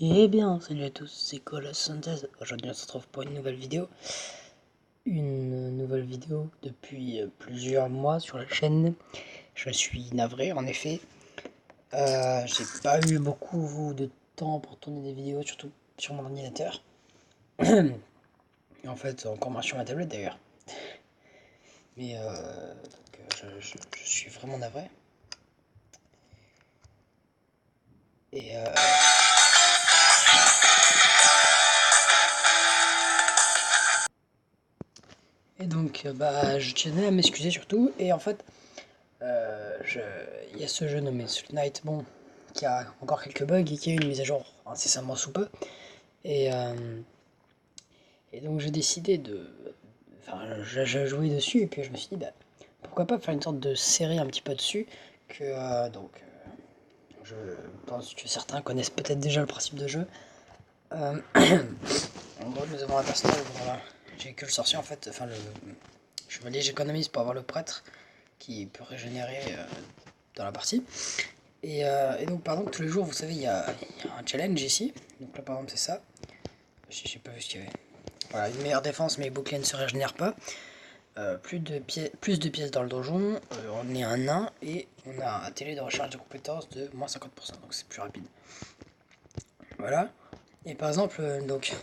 Eh bien, salut à tous, c'est Colas Synthèse. Aujourd'hui, on se retrouve pour une nouvelle vidéo. Une nouvelle vidéo depuis plusieurs mois sur la chaîne. Je suis navré, en effet. J'ai pas eu beaucoup de temps pour tourner des vidéos, surtout sur mon ordinateur. Et en fait, encore moins sur ma tablette d'ailleurs. Mais je suis vraiment navré. Et donc, je tenais à m'excuser surtout. Et en fait, il y a ce jeu nommé Sleep Night, bon, qui a encore quelques bugs et qui a eu une mise à jour incessamment sous peu. Et, euh, et donc j'ai décidé de... Enfin, j'ai joué dessus et puis je me suis dit, bah, pourquoi pas faire une sorte de série un petit peu dessus, que je pense que certains connaissent peut-être déjà le principe de jeu. En gros, nous avons un personnage, voilà, j'ai que le sorcier en fait, enfin le chevalier, j'économise pour avoir le prêtre qui peut régénérer dans la partie. Et donc, par exemple, tous les jours, vous savez, il y a un challenge ici. Donc là, par exemple, c'est ça. J'ai pas vu ce qu'il y avait. Voilà, une meilleure défense, mais les boucliers ne se régénèrent pas. Plus de pièces dans le donjon. On est un nain et on a un télé de recharge de compétences de moins 50%. Donc c'est plus rapide. Voilà. Et par exemple, donc,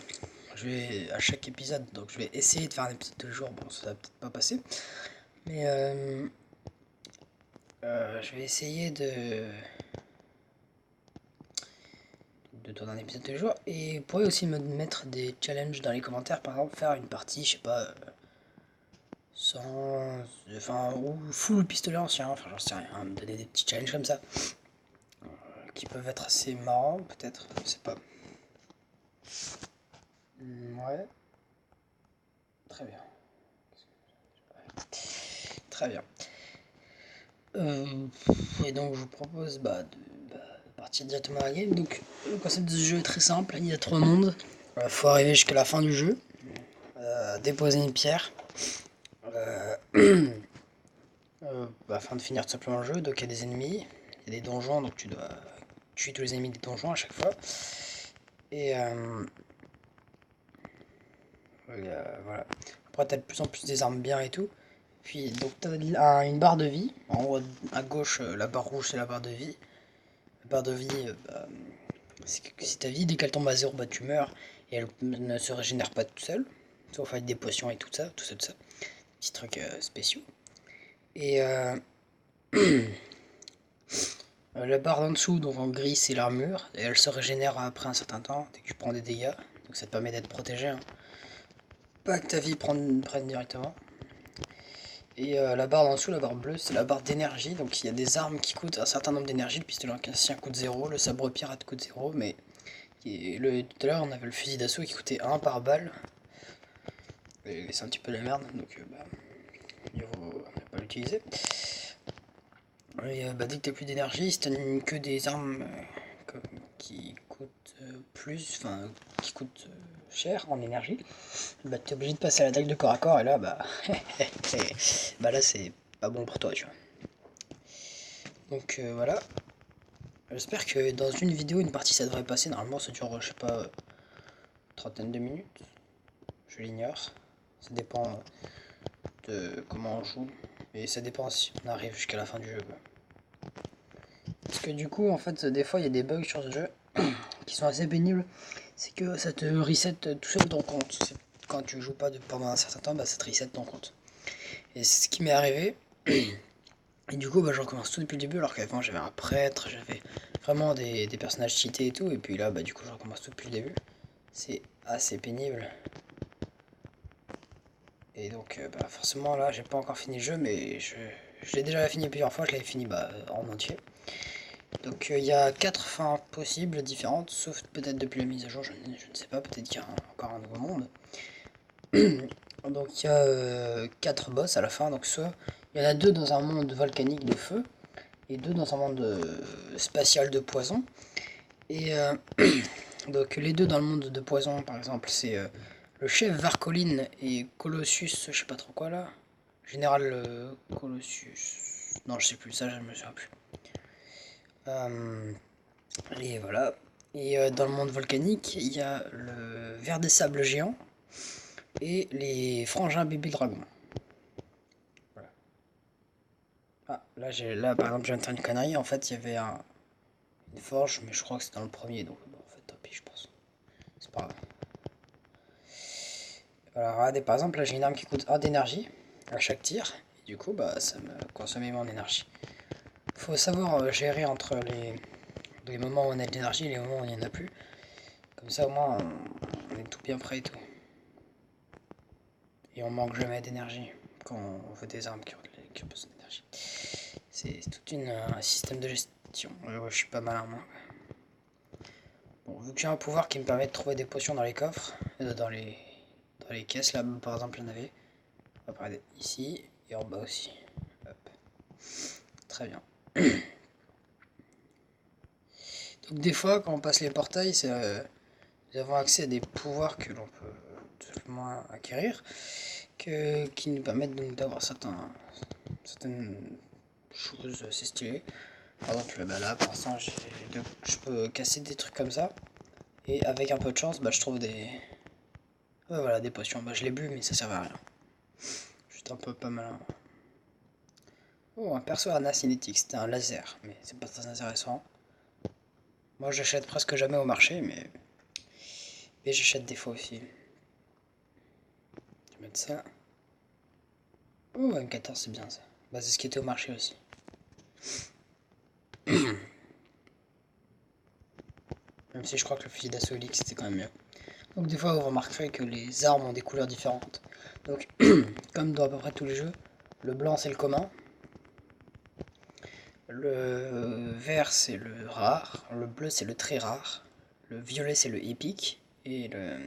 je vais à chaque épisode, donc je vais essayer de faire un épisode de jour. Bon, ça va peut-être pas passer. Mais je vais essayer de tourner un épisode tous les jours. Et vous pourrez aussi me mettre des challenges dans les commentaires, par exemple faire une partie, je sais pas, sans. Enfin, ou full pistolet ancien, enfin j'en sais rien, me donner des petits challenges comme ça, qui peuvent être assez marrants peut-être, je sais pas. Ouais, très bien. Très bien. Et donc je vous propose de partir directement à la game. Donc le concept de ce jeu est très simple, il y a 3 mondes. Faut arriver jusqu'à la fin du jeu, déposer une pierre. Euh, afin de finir tout simplement le jeu. Donc il y a des ennemis, il y a des donjons, donc tu dois tuer tous les ennemis des donjons à chaque fois. Et voilà. Après t'as de plus en plus des armes bien et tout. Puis donc t'as une barre de vie. En haut à gauche, la barre rouge c'est la barre de vie. La barre de vie, si ta vie dès qu'elle tombe à 0, bah tu meurs. Et elle ne se régénère pas toute seule. Sauf avec des potions et tout ça, tout ça. Petits trucs spéciaux. Et la barre d'en dessous, donc en gris, c'est l'armure, et elle se régénère après un certain temps, dès que tu prends des dégâts, donc ça te permet d'être protégé, hein. Pas que ta vie prenne directement. Et la barre d'en dessous, la barre bleue, c'est la barre d'énergie, donc il y a des armes qui coûtent un certain nombre d'énergie, le pistolet ancien coûte 0, le sabre pirate coûte 0, mais tout à l'heure on avait le fusil d'assaut qui coûtait 1 par balle, et c'est un petit peu la merde, donc il faut pas l'utiliser. Et dès que t'as plus d'énergie, si t'as que des armes qui coûtent plus, enfin qui coûtent cher en énergie, bah t'es obligé de passer à l'attaque de corps à corps et là là c'est pas bon pour toi, tu vois. Donc voilà. J'espère que dans une vidéo, une partie ça devrait passer. Normalement ça dure, je sais pas, trentaine de minutes. Je l'ignore. Ça dépend de comment on joue. Et ça dépend si on arrive jusqu'à la fin du jeu, quoi. Parce que du coup, en fait, des fois, il y a des bugs sur ce jeu qui sont assez pénibles. C'est que ça te reset tout seul ton compte. Quand tu joues pas pendant un certain temps, ça te reset ton compte. Et c'est ce qui m'est arrivé. Et du coup, je recommence tout depuis le début, alors qu'avant, j'avais un prêtre, j'avais vraiment des personnages cheatés et tout. Et puis là, du coup, je recommence tout depuis le début. C'est assez pénible. Et donc, forcément, là, j'ai pas encore fini le jeu, mais je l'ai déjà fini plusieurs fois. Je l'avais fini en entier. Donc il y a 4 fins possibles différentes, sauf peut-être depuis la mise à jour, je ne sais pas, peut-être qu'il y a encore un nouveau monde. Donc il y a 4 boss à la fin, donc soit il y en a 2 dans un monde volcanique de feu, et 2 dans un monde spatial de poison. Et donc les 2 dans le monde de poison, par exemple, c'est le chef Varcoline et Colossus, je sais pas trop quoi là. Général Colossus. Non, je sais plus, ça je me souviens plus. Et voilà. Et dans le monde volcanique, il y a le ver des sables géants et les frangins bébés dragons. Voilà. Ah, là par exemple, je viens de faire une connerie. En fait, il y avait une forge, mais je crois que c'est dans le premier, donc bon, en fait, tant pis, je pense. C'est pas grave. Alors, regardez, par exemple, là j'ai une arme qui coûte 1 d'énergie à chaque tir. Et du coup, bah, ça me consomme mon énergie. Faut savoir gérer entre les moments où on a de l'énergie et les moments où il n'y en a plus. Comme ça, au moins, on est tout bien prêt et tout. Et on manque jamais d'énergie quand on veut des armes qui ont besoin d'énergie. C'est tout un système de gestion. Ouais, je suis pas malin, moi. Bon, vu que j'ai un pouvoir qui me permet de trouver des potions dans les coffres, dans les caisses, là, par exemple, il y en avait. Après, ici et en bas aussi. Hop. Très bien. Donc des fois, quand on passe les portails, nous avons accès à des pouvoirs que l'on peut tout simplement acquérir, qui nous permettent donc d'avoir certaines choses assez stylées. Par exemple, bah là, pour l'instant, je peux casser des trucs comme ça, et avec un peu de chance, bah, je trouve voilà, des potions. Bah, je l'ai bu, mais ça servait à rien. Juste un peu pas mal. Oh, un perso Ana cinétique, c'était un laser, mais c'est pas très intéressant. Moi, j'achète presque jamais au marché, mais j'achète des fois aussi. Je vais mettre ça. Oh, M14, c'est bien ça. Bah, c'est ce qui était au marché aussi. Même si je crois que le fusil d'assaut Helix c'était quand même mieux. Donc des fois vous remarquerez que les armes ont des couleurs différentes. Donc comme dans à peu près tous les jeux, le blanc c'est le commun, le vert c'est le rare, le bleu c'est le très rare, le violet c'est le épique et le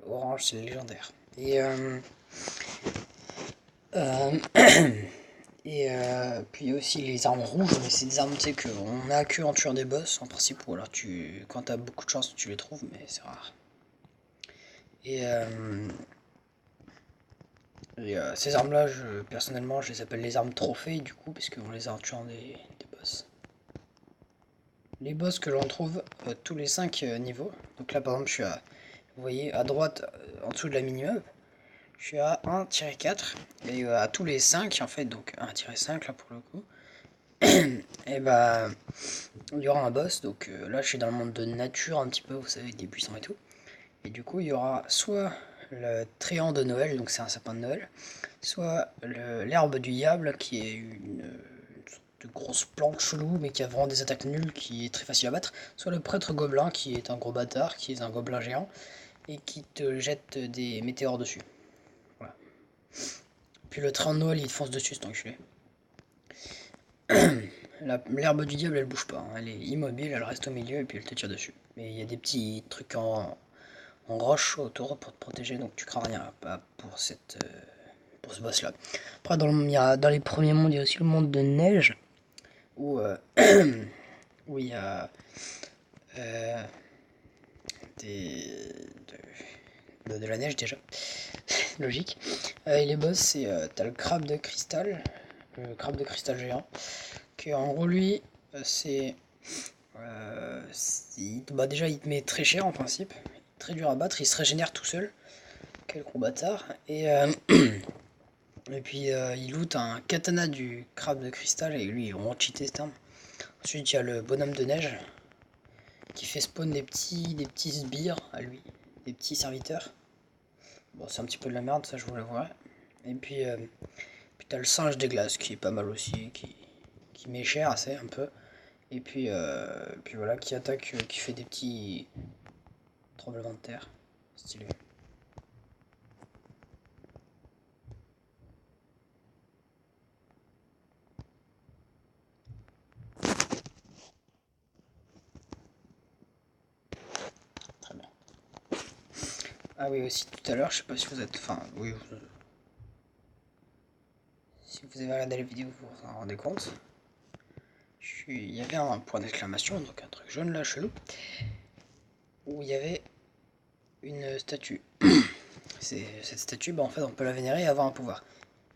orange c'est le légendaire. Euh, puis aussi les armes rouges, mais c'est des armes tu sais qu'on a que en tuant des boss en principe, ou alors quand t'as beaucoup de chance tu les trouves, mais c'est rare. Et, ces armes-là, personnellement, je les appelle les armes trophées, du coup, parce qu'on les a en tuant des boss. Les boss que l'on trouve tous les 5 niveaux. Donc là, par exemple, vous voyez, à droite, en dessous de la mini-map, je suis à 1-4. Et à tous les 5, en fait, donc 1-5 là pour le coup, et bah, il y aura un boss. Donc là, je suis dans le monde de nature un petit peu, vous savez, avec des buissons et tout. Et du coup, il y aura soit le tréant de Noël, donc c'est un sapin de Noël, soit l'herbe du diable, qui est une sorte de grosse plante chelou, mais qui a vraiment des attaques nulles, qui est très facile à battre, soit le prêtre gobelin, qui est un gros bâtard, qui est un gobelin géant, et qui te jette des météores dessus. Voilà. Puis le tréant de Noël, il te fonce dessus, c'est enculé. L'herbe du diable, elle bouge pas, hein. Elle est immobile, elle reste au milieu, et puis elle te tire dessus. Mais il y a des petits trucs en roche autour pour te protéger, donc tu crains rien pour ce boss là. Après dans les premiers mondes, il y a aussi le monde de neige où, où il y a des, de la neige déjà, logique. Et les boss, t'as le crabe de cristal géant, qui en gros lui c'est bah déjà il te met très cher en principe, très dur à battre, il se régénère tout seul. Quel gros bâtard. Et puis il loot un katana du crabe de cristal, et lui il est vraiment cheaté cette arme. Ensuite il y a le bonhomme de neige qui fait spawn des petits sbires à lui, des petits serviteurs. Bon, c'est un petit peu de la merde, ça je vous l'avouerai. Et puis t'as le singe des glaces qui est pas mal aussi, qui met cher assez un peu. Et puis voilà, qui attaque, qui fait des petits tremblements de terre. Stylé. Très bien. Ah oui, aussi tout à l'heure, je sais pas si vous êtes. Enfin, oui, si vous avez regardé la vidéo, vous vous en rendez compte. Il y avait un point d'exclamation, donc un truc jaune là, chelou, où il y avait une statue. Cette statue, bah, en fait, on peut la vénérer et avoir un pouvoir.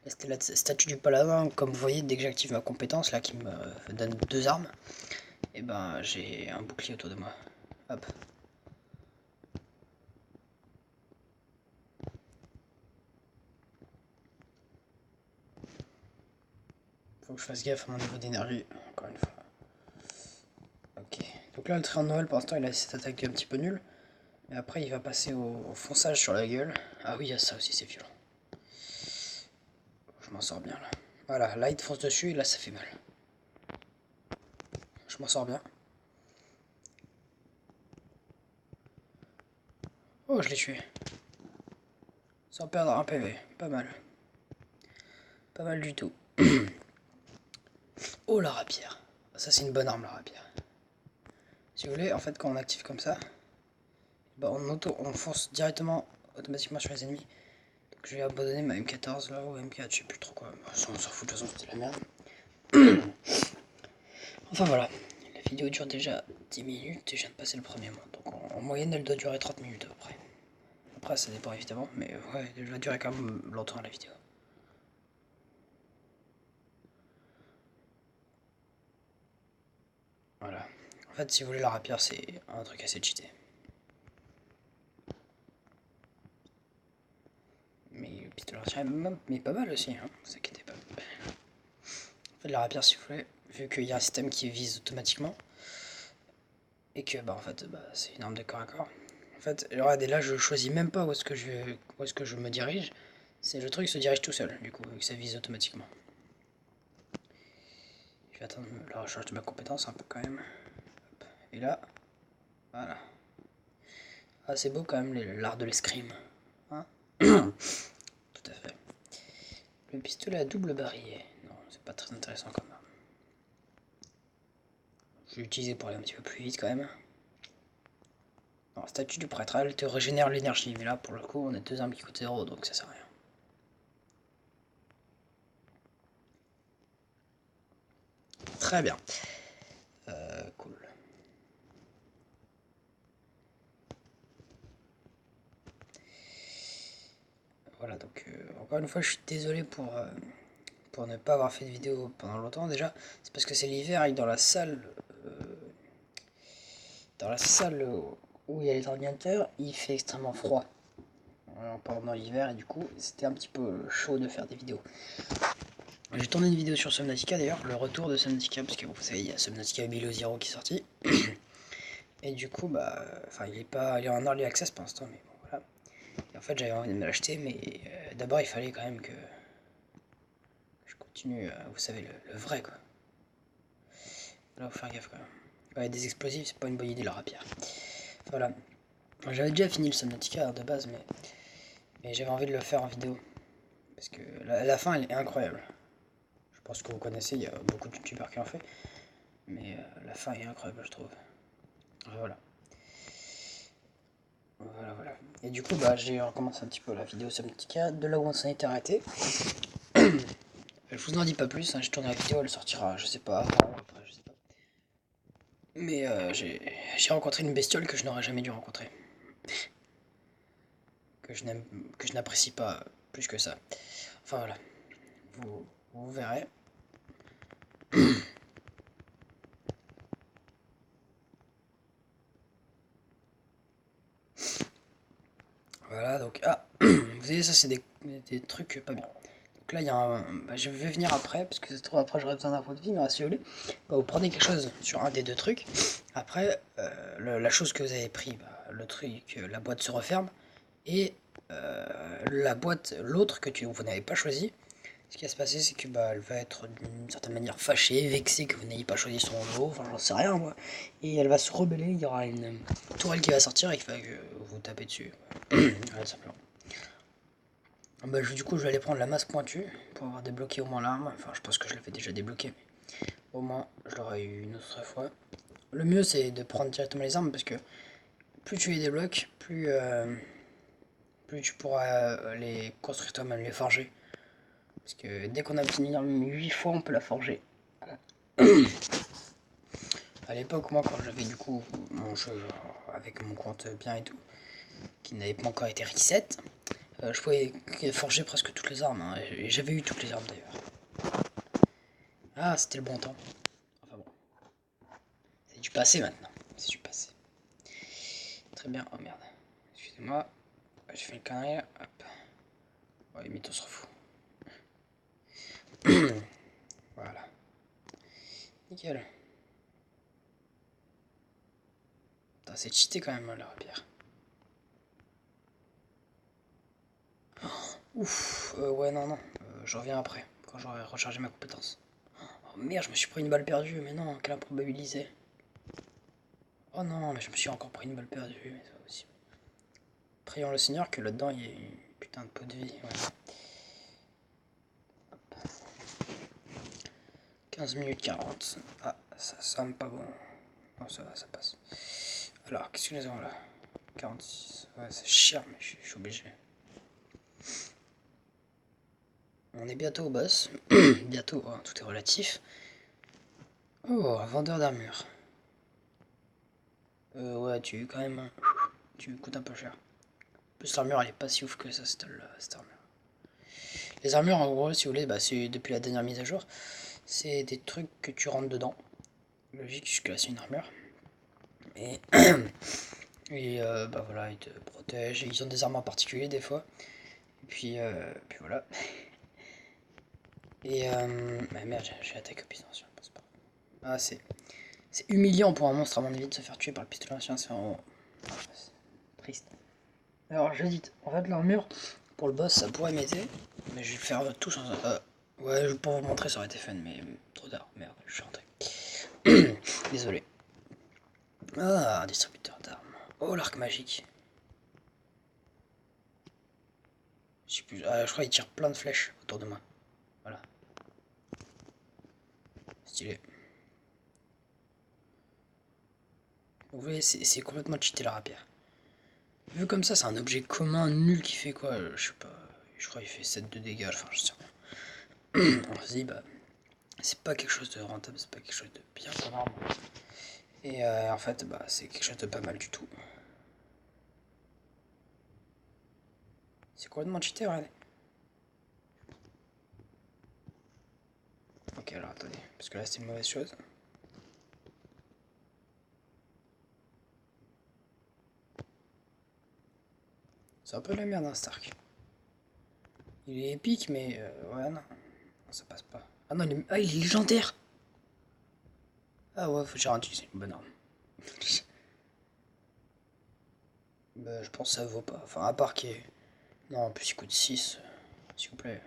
C'était la statue du paladin, comme vous voyez, dès que j'active ma compétence, là, qui me donne 2 armes. et ben j'ai un bouclier autour de moi. Hop. Faut que je fasse gaffe à mon niveau d'énergie, encore une fois. Ok. Donc là, le train de Noël, pour l'instant, il a cette attaque un petit peu nulle. Mais après, il va passer au fonçage sur la gueule. Ah oui, il y a ça aussi, c'est violent. Je m'en sors bien, là. Voilà, là, il te fonce dessus, et là, ça fait mal. Je m'en sors bien. Oh, je l'ai tué. Sans perdre un PV. Pas mal. Pas mal du tout. Oh, la rapière. Ça, c'est une bonne arme, la rapière. Si vous voulez, en fait, quand on active comme ça, bah, on fonce directement, automatiquement sur les ennemis. Donc, je vais abandonner ma M14 là, ou M4, je sais plus trop quoi. Bon, on s'en fout, de toute façon, c'était la merde. Enfin voilà, la vidéo dure déjà 10 minutes et je viens de passer le premier monde. Donc en moyenne, elle doit durer 30 minutes à peu près. Après, ça dépend évidemment, mais ouais, elle va durer quand même longtemps la vidéo. Voilà. En fait, si vous voulez, la rapière, c'est un truc assez cheaté. Mais le pistolet mais pas mal aussi, hein, ne vous inquiétez pas. En fait, la rapière, si vous voulez, vu qu'il y a un système qui vise automatiquement, et que bah en fait, bah, c'est une arme de corps à corps. En fait, regardez, là, je choisis même pas où est-ce que je me dirige. C'est le truc se dirige tout seul, du coup, vu que ça vise automatiquement. Je vais attendre la recharge de ma compétence un peu quand même. Hop. Et là, voilà. Ah, c'est beau quand même l'art de l'escrime. Hein. Tout à fait. Le pistolet à double barillet. Non, c'est pas très intéressant comme arme. Je vais l'utiliser pour aller un petit peu plus vite quand même. Non, statue du prêtre, elle te régénère l'énergie. Mais là, pour le coup, on a deux armes qui coûtent 0, donc ça sert à rien. Très bien. Cool. Voilà, donc encore une fois, je suis désolé pour ne pas avoir fait de vidéo pendant longtemps déjà. C'est parce que c'est l'hiver et dans la salle où il y a les ordinateurs, il fait extrêmement froid pendant l'hiver et du coup, c'était un petit peu chaud de faire des vidéos. J'ai tourné une vidéo sur Subnautica d'ailleurs, le retour de Subnautica, parce que vous savez, il y a Subnautica Below Zero qui est sorti. Et du coup, bah, enfin, il est en early access pour l'instant, mais bon, voilà. Et en fait, j'avais envie de me l'acheter, mais d'abord, il fallait quand même que je continue, vous savez, le vrai, quoi. Là, faut faire gaffe quand même. Ouais, des explosifs, c'est pas une bonne idée, la rapière. Voilà. J'avais déjà fini le Subnautica de base, mais j'avais envie de le faire en vidéo. Parce que la fin, elle est incroyable. Je pense que vous connaissez, il y a beaucoup de youtubeurs qui en fait. Mais la fin est incroyable, je trouve. Voilà. Voilà. Et du coup, bah, j'ai recommencé un petit peu la vidéo Subnautica, de là où on s'en était arrêté. Je vous en dis pas plus, hein, j'ai tourné la vidéo, elle sortira, je sais pas, avant ou après, je sais pas. Mais j'ai rencontré une bestiole que je n'aurais jamais dû rencontrer. Que je n'apprécie pas plus que ça. Enfin voilà, vous verrez. Voilà, donc, ah, vous voyez, ça c'est des trucs pas bien. Donc là, il y a un, bah, je vais venir après, parce que ça se trouve après j'aurai besoin d'un point de vie, mais si vous voulez, bah, vous prenez quelque chose sur un des deux trucs. Après, la chose que vous avez pris, bah, le truc, la boîte se referme, et la boîte, l'autre que vous n'avez pas choisi, ce qui va se passer, c'est que bah, elle va être d'une certaine manière fâchée, vexée que vous n'ayez pas choisi son lot, enfin j'en sais rien moi, et elle va se rebeller, il y aura une tourelle qui va sortir et qui va vous taper dessus. Voilà, simplement. Bah, du coup, je vais aller prendre la masse pointue pour avoir débloqué au moins l'arme. Enfin, je pense que je l'avais déjà débloqué, mais au moins je l'aurai eu une autre fois. Le mieux, c'est de prendre directement les armes parce que plus tu les débloques, plus tu pourras les construire toi-même, les forger. Parce que dès qu'on a obtenu une arme 8 fois, on peut la forger. À l'époque, moi, quand j'avais du coup mon jeu avec mon compte bien et tout, qui n'avait pas encore été reset, je pouvais forger presque toutes les armes. Hein, et j'avais eu toutes les armes d'ailleurs. Ah, c'était le bon temps. Enfin bon. passé maintenant. C'est du passé. Très bien. Oh merde. Excusez-moi. J'ai fait le connerie là. Hop. Ouais, limite on s'en fout. Voilà. Nickel. C'est cheaté quand même la rapière. Ouf. Ouais, non, non. Je reviens après. Quand j'aurai rechargé ma compétence. Oh merde, je me suis pris une balle perdue. Mais non, quelle improbabilité. Oh non, mais je me suis encore pris une balle perdue. Mais c'est pas possible. Prions le Seigneur que là-dedans il y ait une putain de pot de vie. Ouais. 15 minutes 40. Ah, ça semble pas bon. Non, ça va, ça passe. Alors, qu'est-ce que nous avons là? 46. Ouais, c'est cher, mais je suis obligé. On est bientôt au boss. Bientôt, hein, tout est relatif. Oh, un vendeur d'armure. Ouais, quand même, hein, tu coûtes un peu cher. En plus, l'armure, elle est pas si ouf que ça, cette armure. Les armures, en gros, si vous voulez, bah, c'est depuis la dernière mise à jour. C'est des trucs que tu rentres dedans. Logique, jusque-là, c'est une armure. Et, bah voilà, ils te protègent. Ils ont des armes en particulier, des fois. Et puis voilà. Et bah merde, j'ai attaqué au pistolet ancien. C'est pas... Ah, c'est humiliant pour un monstre à mon avis de se faire tuer par le pistolet ancien. C'est vraiment triste. Alors, j'hésite. En fait, l'armure, pour le boss, ça pourrait m'aider. Mais je vais le faire tout sans... ouais, pour vous montrer, ça aurait été fun, mais trop tard. Merde, je suis rentré. Désolé. Ah, un distributeur d'armes. Oh, l'arc magique. Je sais plus. Ah, je crois qu'il tire plein de flèches autour de moi. Voilà. Stylé. Vous voyez, c'est complètement cheaté la rapière. Vu comme ça, c'est un objet commun nul qui fait quoi? Je sais pas. Je crois qu'il fait 7 de dégâts. Enfin, je sais rien. On se dit, bah, c'est pas quelque chose de rentable, c'est pas quelque chose de bien énorme. Et en fait, bah, c'est quelque chose de pas mal du tout. C'est complètement cheaté, regardez. Ok, alors attendez, parce que là c'est une mauvaise chose. C'est un peu la merde, hein, Stark. Il est épique, mais ouais, non. Ça passe pas. Ah non, il est légendaire! Ah ouais, faut que j'ai utilisé une bonne arme. Bah, je pense que ça vaut pas. Enfin, à part qu'il est... Non, en plus il coûte 6. S'il vous plaît.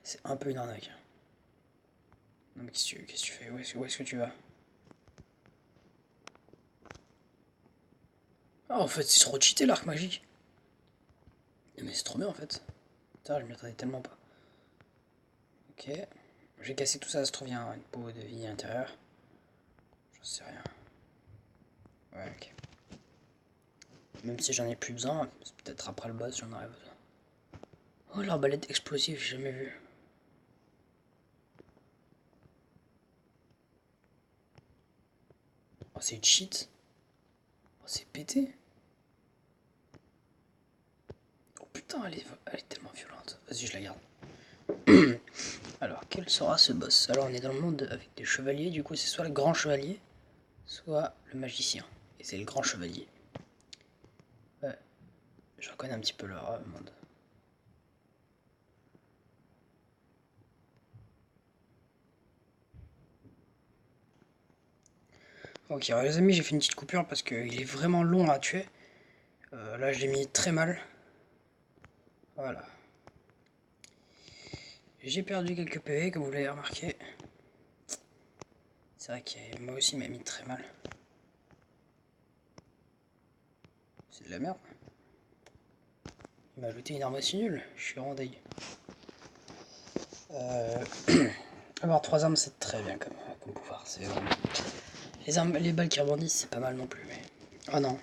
C'est un peu une arnaque. Non, mais qu'est-ce que tu fais? Où est-ce que tu vas? Ah, en fait, c'est trop cheaté l'arc magique. Mais c'est trop bien en fait. Putain, je m'y attendais tellement pas. Ok. Je vais casser tout ça, ça se trouve, il y a une peau de vie à l'intérieur. J'en sais rien. Ouais, ok. Même si j'en ai plus besoin, c'est peut-être après le boss, j'en aurai besoin. Oh, l'arbalète explosive, j'ai jamais vu. Oh, c'est cheat. Oh, c'est pété. Oh putain, elle est tellement violente. Vas-y, je la garde. Alors, quel sera ce boss? Alors, on est dans le monde avec des chevaliers, du coup, c'est soit le grand chevalier, soit le magicien. Et c'est le grand chevalier. Ouais, je reconnais un petit peu leur monde. Ok, alors les amis, j'ai fait une petite coupure parce qu'il est vraiment long à tuer. Là, je l'ai mis très mal. Voilà. J'ai perdu quelques PV, comme vous l'avez remarqué. C'est vrai que moi aussi, il m'a mis très mal. C'est de la merde. Il m'a ajouté une arme aussi nulle. Je suis en deuil. Avoir 3 armes, c'est très bien comme pouvoir. C'est les balles qui rebondissent, c'est pas mal non plus. Mais... Oh non.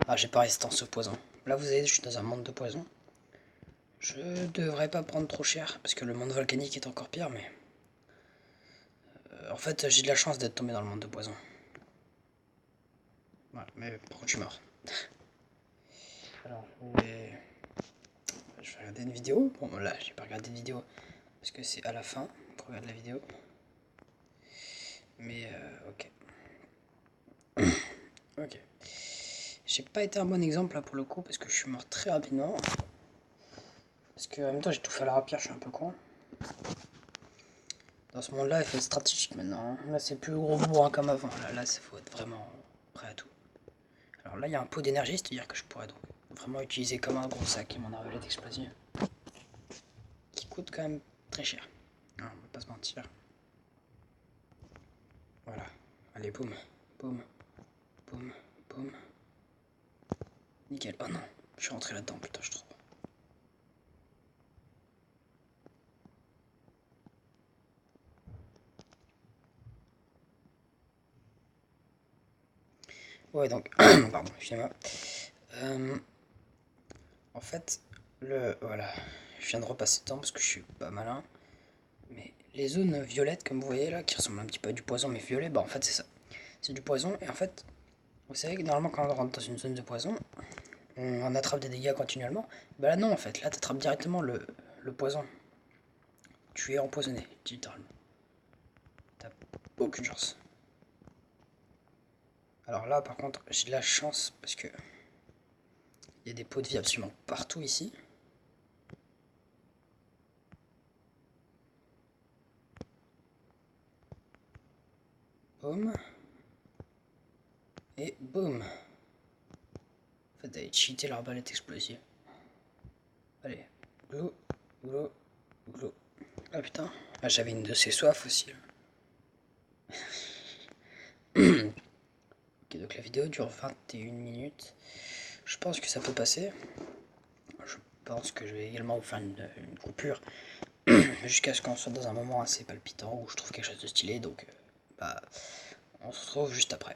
Ah, j'ai pas résistance au poison. Là, vous savez, je suis dans un monde de poison. Je devrais pas prendre trop cher, parce que le monde volcanique est encore pire, mais... en fait, j'ai de la chance d'être tombé dans le monde de poison. Ouais, mais par contre, je suis mort. Alors, je vais regarder une vidéo. Bon, là, j'ai pas regardé de vidéo, parce que c'est à la fin qu'on regarde la vidéo. Mais, ok. Ok. J'ai pas été un bon exemple là pour le coup parce que je suis mort très rapidement. Parce que en même temps j'ai tout fait à la rapière, je suis un peu con. Dans ce monde-là, il faut être stratégique maintenant. Là, c'est plus gros bourrin comme avant. Là, il faut être vraiment prêt à tout. Alors là, il y a un pot d'énergie, c'est-à-dire que je pourrais donc vraiment utiliser comme un gros sac mon arbalète explosive. Qui coûte quand même très cher. Non, on va pas se mentir. Voilà. Allez, boum, boum, boum, boum. Nickel. Oh non, je suis rentré là-dedans, putain, je trouve. Ouais, donc, pardon, excusez-moi. En fait, voilà, je viens de repasser le temps parce que je suis pas malin. Mais les zones violettes, comme vous voyez là, qui ressemblent un petit peu à du poison mais violet, bah en fait c'est ça. C'est du poison et en fait, vous savez que normalement quand on rentre dans une zone de poison, on attrape des dégâts continuellement. Bah là non en fait, là t'attrapes directement le poison. Tu es empoisonné, littéralement. T'as aucune chance. Alors là par contre, j'ai de la chance parce que il y a des pots de vie absolument partout ici. Boum. Et boum. En fait, d'aller cheater l'arbalète explosive. Allez. Glou, glou, glou. Ah putain. Ah, j'avais une de ces soifs aussi. Ok, donc la vidéo dure 21 minutes. Je pense que ça peut passer. Je pense que je vais également vous faire une coupure. Jusqu'à ce qu'on soit dans un moment assez palpitant où je trouve quelque chose de stylé. Donc, bah, on se retrouve juste après.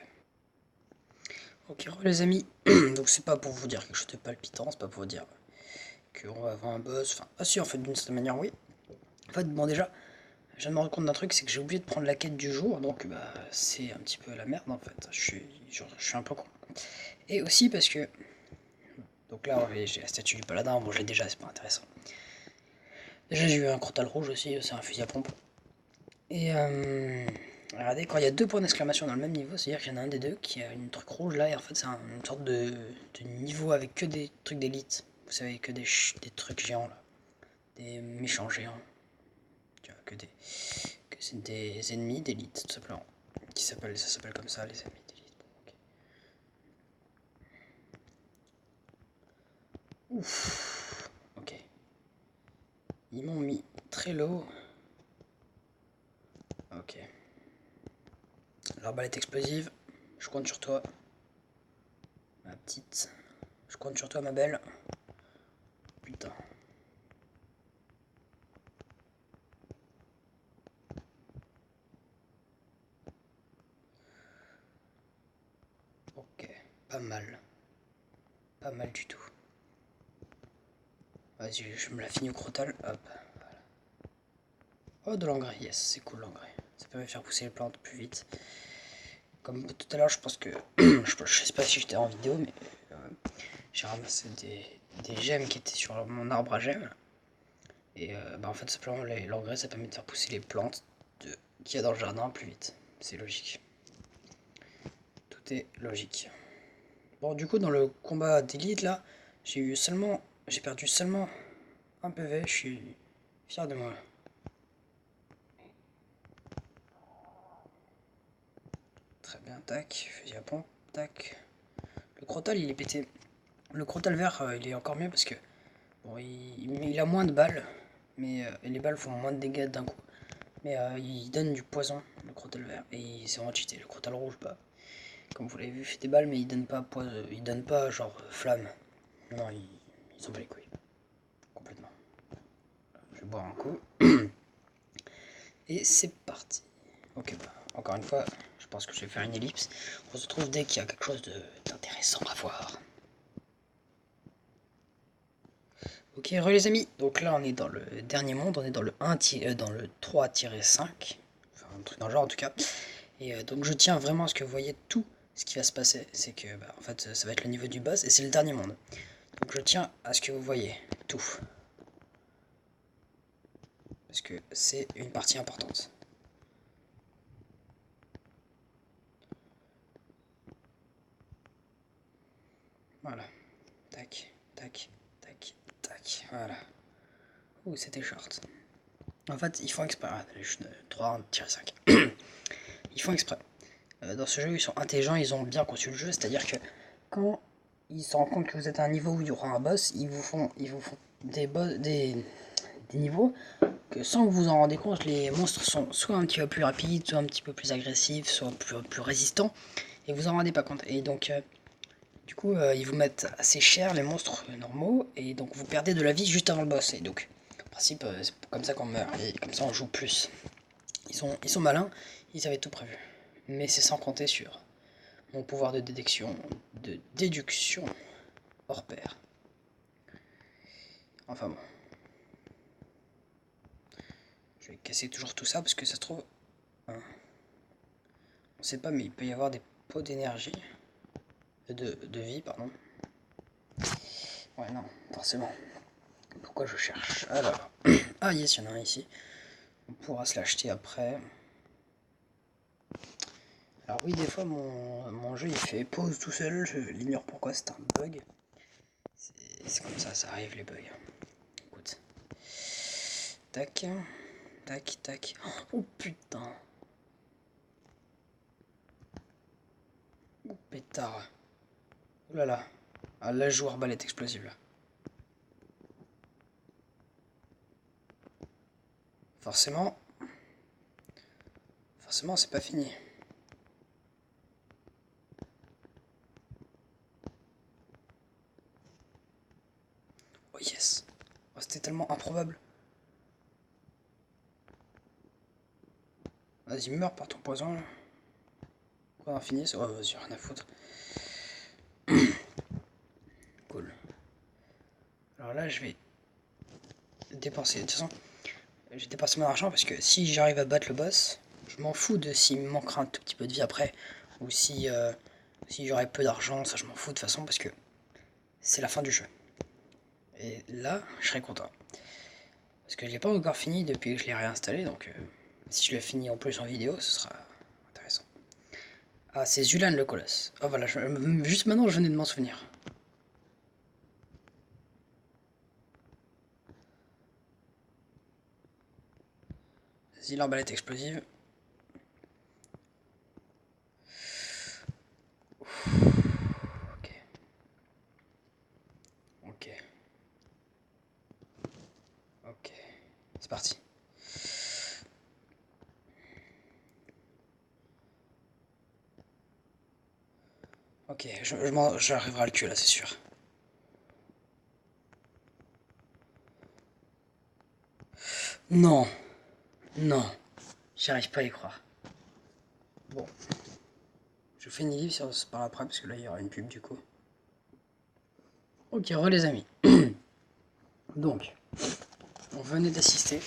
Ok, les amis. Donc, c'est pas pour vous dire quelque chose de palpitant. C'est pas pour vous dire qu'on va avoir un boss. Enfin, ah si, en fait, d'une certaine manière, oui. En fait, bon, déjà, je viens de me rendre compte d'un truc, c'est que j'ai oublié de prendre la quête du jour. Donc, bah, c'est un petit peu la merde, en fait. Je suis un peu con. Et aussi parce que donc là, j'ai la statue du paladin, bon, j'ai déjà, c'est pas intéressant. Déjà, j'ai eu un crotal rouge aussi, c'est un fusil à pompe. Et regardez, quand il y a deux points d'exclamation dans le même niveau, c'est-à-dire qu'il y en a un des deux qui a une truc rouge là, et en fait, c'est une sorte de niveau avec que des trucs d'élite. Vous savez, que des trucs géants là. Des méchants géants. Tu vois, que c'est des ennemis d'élite, tout simplement. Ça s'appelle comme ça, les ennemis d'élite. Bon, ok. Ouf. Ok. Ils m'ont mis très low. Ok. L'arbalète explosive. Je compte sur toi. Ma petite. Je compte sur toi, ma belle. Putain. Ok. Pas mal. Pas mal du tout. Vas-y, je me la finis au crotal. Hop. Voilà. Oh, de l'engrais. Yes, c'est cool l'engrais. Ça peut me faire pousser les plantes plus vite. Comme tout à l'heure, je pense que... je sais pas si j'étais en vidéo, mais... j'ai ramassé des gemmes qui étaient sur mon arbre à gemmes. Et bah en fait, simplement, l'engrais, ça permet de faire pousser les plantes qu'il y a dans le jardin plus vite. C'est logique. Tout est logique. Bon, du coup, dans le combat d'élite, là, j'ai perdu seulement un PV. Je suis fier de moi. Très bien, tac. Fusil à pompe, tac. Le crotal, il est pété. Le crotal vert, il est encore mieux parce que bon, il a moins de balles, mais les balles font moins de dégâts d'un coup. Mais il donne du poison, le crotal vert, et c'est vraiment cheaté. Le crotal rouge, bah, comme vous l'avez vu, fait des balles, mais il donne pas il donne pas genre flamme. Non, il s'en bat les couilles. Complètement. Je vais boire un coup. Et c'est parti. Ok, bah, encore une fois, je pense que je vais faire une ellipse. On se retrouve dès qu'il y a quelque chose d'intéressant à voir. Ok, les amis, donc là on est dans le dernier monde, on est dans le 1, dans le 3-5, enfin un truc dans le genre en tout cas. Et donc je tiens vraiment à ce que vous voyez tout ce qui va se passer, c'est que bah, en fait ça va être le niveau du boss et c'est le dernier monde. Donc je tiens à ce que vous voyez tout, parce que c'est une partie importante. Voilà. Tac, tac, tac, tac. Voilà. Ouh, c'était short. En fait, ils font exprès. Ah, 3-5. Ils font exprès. Dans ce jeu, ils sont intelligents, ils ont bien conçu le jeu. C'est-à-dire que quand ils se rendent compte que vous êtes à un niveau où il y aura un boss, ils vous font des niveaux que sans que vous en rendez compte, les monstres sont soit un petit peu plus rapides, soit un petit peu plus agressifs, soit plus résistants, et vous en rendez pas compte. Et donc, du coup, ils vous mettent assez cher les monstres normaux, et donc vous perdez de la vie juste avant le boss. Et donc, en principe, c'est comme ça qu'on meurt, et comme ça on joue plus. Ils sont malins, ils avaient tout prévu. Mais c'est sans compter sur mon pouvoir de déduction hors pair. Enfin bon. Je vais casser toujours tout ça parce que ça se trouve... Hein, on sait pas, mais il peut y avoir des pots d'énergie. De vie, pardon. Ouais, non, forcément. Pourquoi je cherche? Alors... Ah yes, il y en a un ici. On pourra se l'acheter après. Alors oui, des fois, mon jeu, il fait pause tout seul. Je l'ignore pourquoi, c'est un bug. C'est comme ça arrive les bugs. Écoute. Tac. Tac, tac. Oh putain. Oh pétard. Oh là là. Ah là, je joue arbalète explosive là. Forcément, c'est pas fini. Oh yes. Oh, c'était tellement improbable. Vas-y, meurs par ton poison là. Quoi, infini? Oh, vas-y, rien à foutre. Cool. Alors là, je vais dépenser. De toute façon, j'ai dépensé mon argent parce que si j'arrive à battre le boss, je m'en fous de s'il me manquera un tout petit peu de vie après. Ou si j'aurais peu d'argent, ça je m'en fous de toute façon parce que c'est la fin du jeu. Et là, je serais content. Parce que je l'ai pas encore fini depuis que je l'ai réinstallé, donc si je le finis en plus en vidéo, ce sera intéressant. Ah, c'est Zulan le colosse. Oh voilà, juste maintenant je venais de m'en souvenir. Vas-y, l'arbalète explosive. Ok. Ok. Ok. C'est parti. Ok, j'arriverai à le tuer là, c'est sûr. Non. Non. J'arrive pas à y croire. Bon. Je fais une livre si on se parle après, parce que là il y aura une pub du coup. Ok, re les amis. Donc, on venait d'assister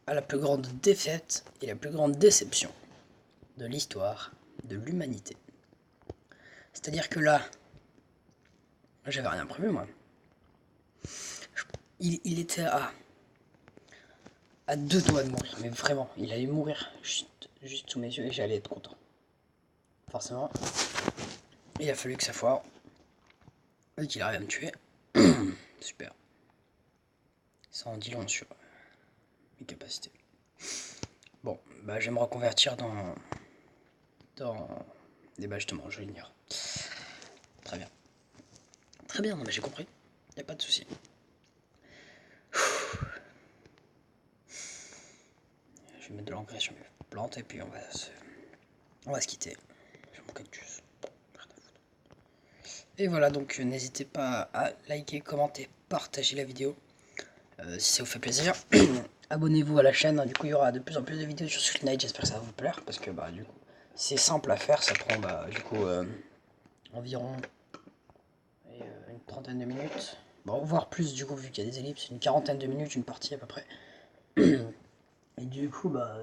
à la plus grande défaite et la plus grande déception de l'histoire de l'humanité. C'est-à-dire que là, j'avais rien prévu moi. Il était à 2 doigts de mourir, mais vraiment, il allait mourir juste sous mes yeux et j'allais être content. Forcément, il a fallu que ça foire et qu'il arrive à me tuer. Super. Ça en dit long sur mes capacités. Bon, bah je vais me reconvertir dans des justement, je l'ignore. Très bien. Très bien, non mais j'ai compris. Y a pas de souci. Je vais mettre de l'engrais sur mes plantes et puis on va se quitter. Je mon cactus. Et voilà, donc n'hésitez pas à liker, commenter, partager la vidéo si ça vous fait plaisir. Abonnez-vous à la chaîne, du coup il y aura de plus en plus de vidéos sur Skull Knight, j'espère que ça va vous plaire parce que bah du coup c'est simple à faire, ça prend du coup environ une trentaine de minutes, bon voire plus du coup vu qu'il y a des ellipses, une quarantaine de minutes, une partie à peu près. Et du coup bah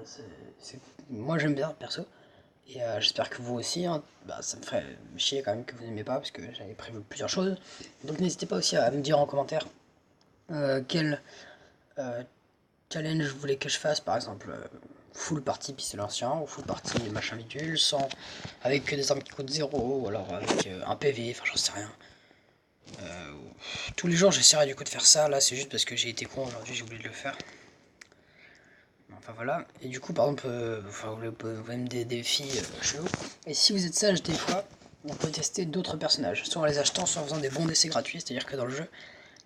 moi j'aime bien perso. Et j'espère que vous aussi, hein. Bah, ça me ferait chier quand même que vous n'aimez pas parce que j'avais prévu plusieurs choses. Donc n'hésitez pas aussi à me dire en commentaire quel challenge vous voulez que je fasse, par exemple full partie pistolet ancien ou full partie machin bidule, avec que des armes qui coûtent 0 ou alors avec un PV, enfin j'en sais rien. Tous les jours j'essaierai du coup de faire ça. Là c'est juste parce que j'ai été con aujourd'hui, j'ai oublié de le faire. Enfin voilà. Et du coup par exemple, vous pouvez me des défis chelous. Et si vous êtes sage des fois, on peut tester d'autres personnages. Soit en les achetant, soit en faisant des bons d'essai gratuits. C'est-à-dire que dans le jeu,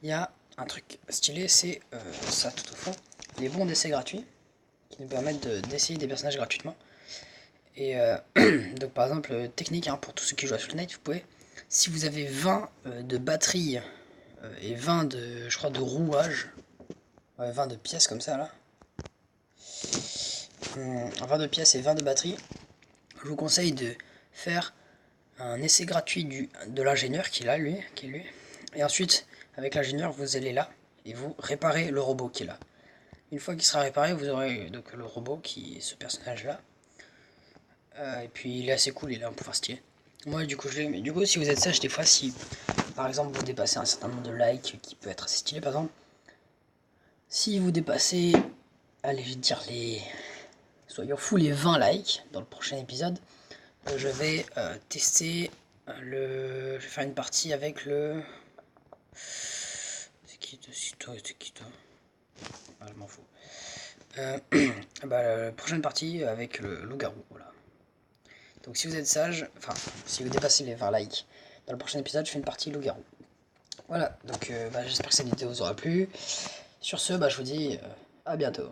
il y a un truc stylé, c'est ça tout au fond. Les bons d'essai gratuits qui nous permettent d'essayer des personnages gratuitement. Et donc par exemple, technique hein, pour tous ceux qui jouent à Fortnite, vous pouvez, si vous avez 20 de batterie et 20 de, je crois, de rouage, ouais, 20 de pièces comme ça là, 20 de pièces et 20 de batterie, je vous conseille de faire un essai gratuit de l'ingénieur qui est là, lui, et ensuite avec l'ingénieur vous allez là et vous réparez le robot qui est là. Une fois qu'il sera réparé, vous aurez donc le robot qui est ce personnage là. Et puis il est assez cool, il a un pouvoir stylé. Moi du coup je l'ai, mais du coup si vous êtes sage des fois, si par exemple vous dépassez un certain nombre de likes qui peut être assez stylé, par exemple si vous dépassez, allez je vais dire soyons fous, les 20 likes dans le prochain épisode, je vais tester je vais faire une partie avec le... C'est qui toi? Ah, je m'en fous. La prochaine partie avec le loup-garou, voilà. Donc si vous êtes sage, enfin, si vous dépassez les 20 likes, dans le prochain épisode, je fais une partie loup-garou. Voilà, donc j'espère que cette vidéo vous aura plu. Sur ce, je vous dis à bientôt.